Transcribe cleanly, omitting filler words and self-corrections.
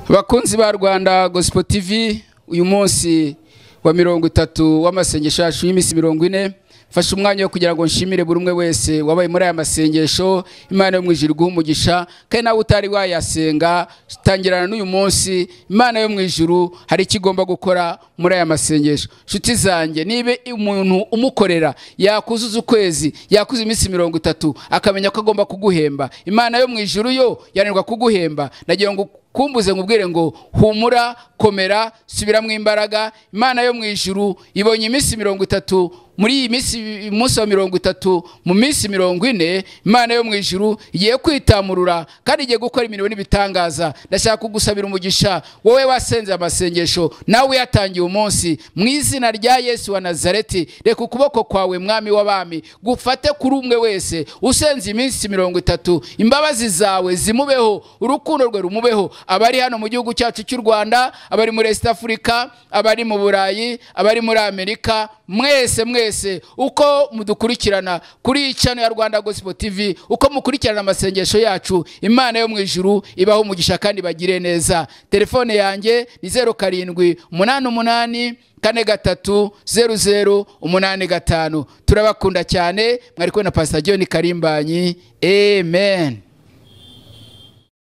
Bakunzi ba Rwanda Gospel TV, uyu munsi wa 30 w'amasengesho yacu y'imisi 40, fasha umwanya wo kugira ngo nshimire buri umwe wese wabaye muri aya masengesho. Imana yo mwijuru guha umugisha, kandi nawe utari wayasenga tangirana n'uyu munsi. Imana yo mwijuru hari ikigomba gukora muri aya masengesho. Shuti zanjye, nibe umuntu umukorera yakuzuza ukwezi, yakuza imisi 30, akamenya ko agomba kuguhemba, Imana yo mwijuru yo yanirwa kuguhemba. Nagira ngo kumbuze ngubwire ngo humura, komera, subiramwo imbaraga. Imana yo mwijuru ibonye imisi 30, muri iyi munsi wa 30 mu minsi 40, Imana yo mwijuru igiye kwitamurura kandi igiye gukora imirimo n'ibitangaza. Ndashaka kugusabira umugisha wowe wasenze amasengesho, nawe yatangiye umunsi, mu izina rya Yesu wa Nazareti. Reka ukuboko kwawe mwami w'abami gufate kuri umwe wese usenze iminsi 30, imbabazi zawe zimubeho, urukundo rwe rumubeho. Abari hano mu gihugu cyacu cy'u Rwanda, abari muri East Africa, abari mu Burayi, abari muri Amerika, mwese uko mudukurikirana kuri channel ya Rwanda Gospel TV, uko mukurikirana amasengesho yacu, Imana yo mwijuru ibaho umugisha kandi bagire neza. Telefone yanjye ni 0788430085. Turabakunda cyane. Mwari kumwe na Pastor John Karimbanyi. Amen.